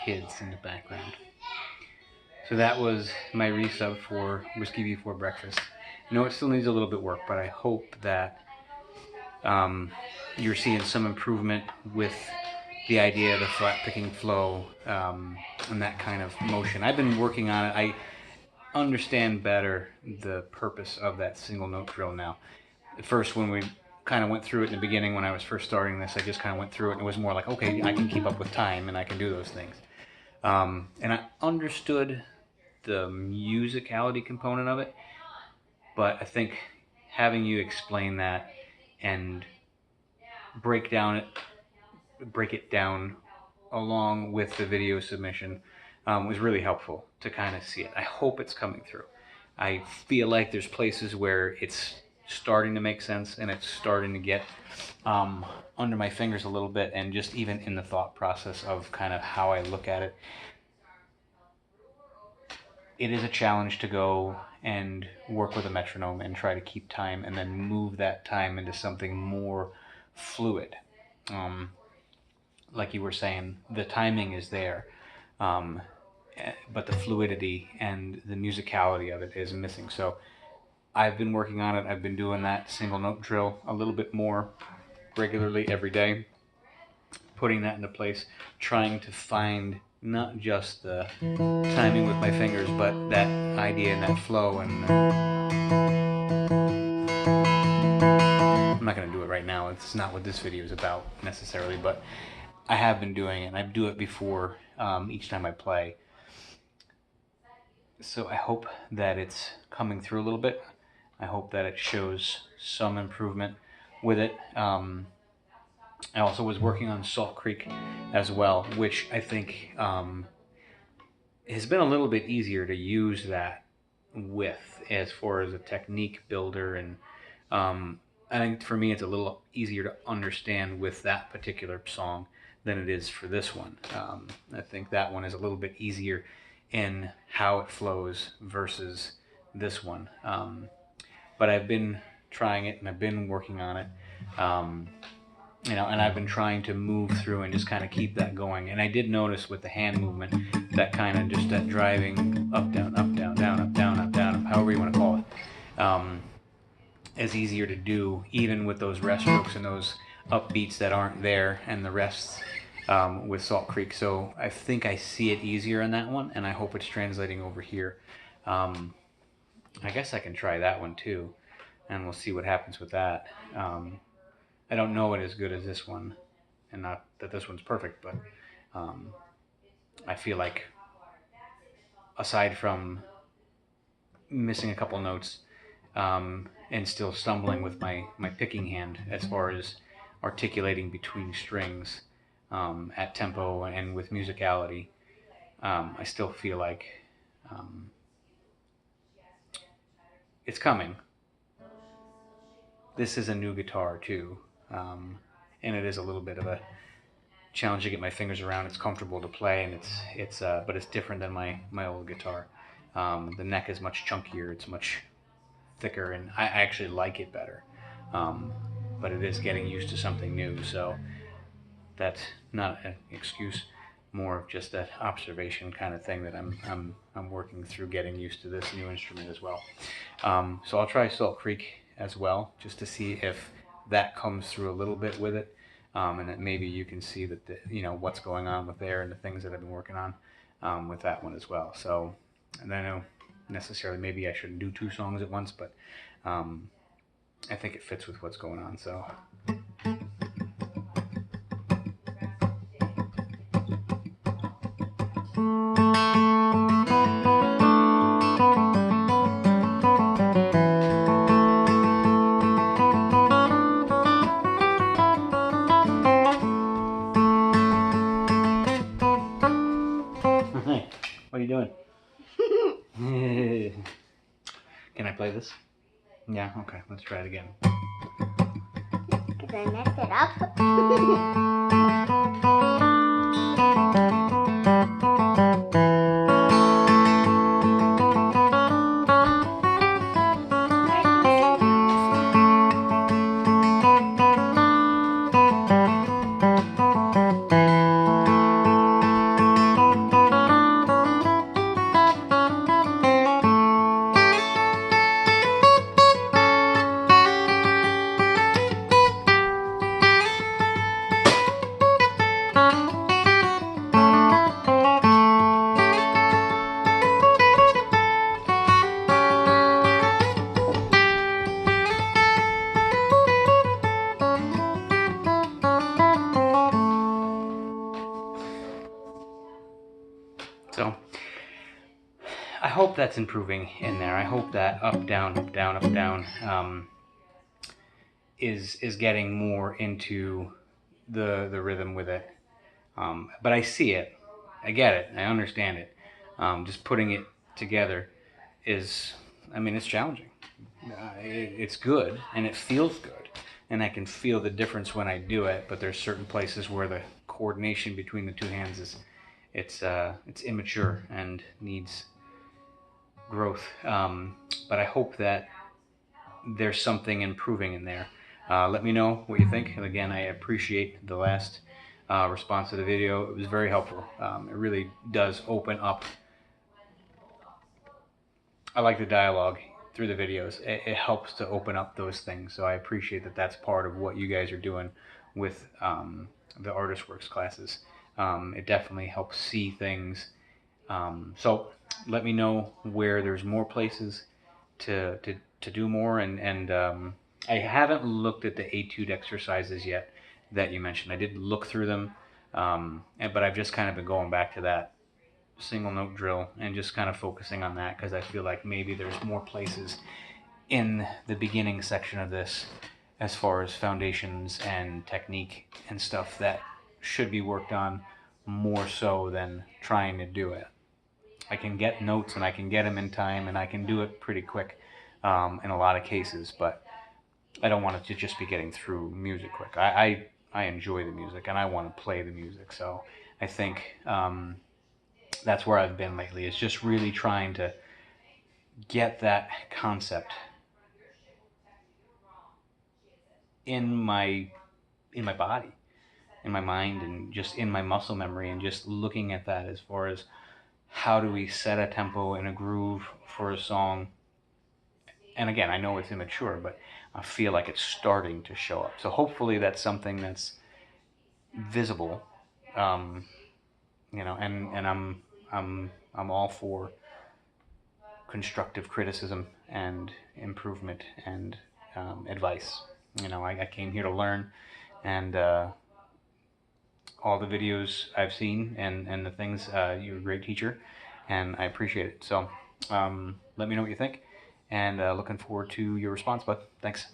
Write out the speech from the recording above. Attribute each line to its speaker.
Speaker 1: kids in the background. So that was my resub for Whiskey Before Breakfast. I know it still needs a little bit of work, but I hope that you're seeing some improvement with the idea of the flat picking flow and that kind of motion. I've been working on it. I understand better the purpose of that single note drill now. At first, when we kind of went through it in the beginning, when I was first starting this, I just kind of went through it and it was more like, okay, I can keep up with time and I can do those things. And I understood the musicality component of it, but I think having you explain that and break it down along with the video submission was really helpful to kind of see it. I hope it's coming through. I feel like there's places where it's starting to make sense and it's starting to get under my fingers a little bit, and just even in the thought process of kind of how I look at it. It is a challenge to go and work with a metronome and try to keep time and then move that time into something more fluid. Like you were saying, the timing is there, but the fluidity and the musicality of it is missing. So I've been working on it. I've been doing that single note drill a little bit more regularly every day, putting that into place, trying to find not just the timing with my fingers, but that idea and that flow. And I'm not going to do it right now. It's not what this video is about necessarily, but I have been doing it, and I do it before each time I play. So I hope that it's coming through a little bit. I hope that it shows some improvement with it. I also was working on Salt Creek as well, which I think has been a little bit easier to use that with as far as a technique builder. And I think for me it's a little easier to understand with that particular song than it is for this one. I think that one is a little bit easier in how it flows versus this one. But I've been trying it and I've been working on it. And I've been trying to move through and just kind of keep that going. And I did notice with the hand movement, that kind of just that driving up, down, down, up, down, up, down, up, however you want to call it, is easier to do, even with those rest strokes and those upbeats that aren't there and the rests with Salt Creek. So I think I see it easier in that one, and I hope it's translating over here. I guess I can try that one too, and we'll see what happens with that. I don't know it as good as this one, and not that this one's perfect, but I feel like aside from missing a couple notes and still stumbling with my picking hand as far as articulating between strings at tempo and with musicality, I still feel like it's coming. This is a new guitar too. And it is a little bit of a challenge to get my fingers around. It's comfortable to play, and but it's different than my old guitar. The neck is much chunkier, it's much thicker, and I actually like it better. But it is getting used to something new, so that's not an excuse, more of just an observation kind of thing that I'm working through getting used to this new instrument as well. So I'll try Salt Creek as well, just to see if that comes through a little bit with it, and that maybe you can see that what's going on with there and the things that I've been working on with that one as well. So, and I know necessarily maybe I shouldn't do 2 songs at once, but I think it fits with what's going on. So. What are you doing? Can I play this? Yeah, okay, let's try it again.
Speaker 2: Because I messed it up.
Speaker 1: So I hope that's improving in there. I hope that up down up down up down is getting more into the rhythm with it. But I see it, I get it, I understand it. Just putting it together is, I mean, it's challenging. It's good and it feels good, and I can feel the difference when I do it. But there's certain places where the coordination between the two hands is it's immature and needs growth. But I hope that there's something improving in there. Let me know what you think. And again, I appreciate the last response to the video. It was very helpful. It really does open up. I like the dialogue through the videos. It helps to open up those things. So I appreciate that that's part of what you guys are doing with the Artist Works classes. It definitely helps see things. So let me know where there's more places to do more. And I haven't looked at the etude exercises yet that you mentioned. I did look through them, but I've just kind of been going back to that single note drill and just kind of focusing on that because I feel like maybe there's more places in the beginning section of this as far as foundations and technique and stuff that should be worked on more so than trying to do it. I can get notes and I can get them in time and I can do it pretty quick in a lot of cases, but I don't want it to just be getting through music quick. I enjoy the music and I want to play the music, so I think that's where I've been lately, is just really trying to get that concept in my body, in my mind, and just in my muscle memory, and just looking at that as far as how do we set a tempo and a groove for a song. And again, I know it's immature, but I feel like it's starting to show up. So hopefully that's something that's visible, um, and I'm all for constructive criticism and improvement and advice. I came here to learn, and all the videos I've seen and the things, you're a great teacher, and I appreciate it. So let me know what you think, and looking forward to your response, bud. Thanks.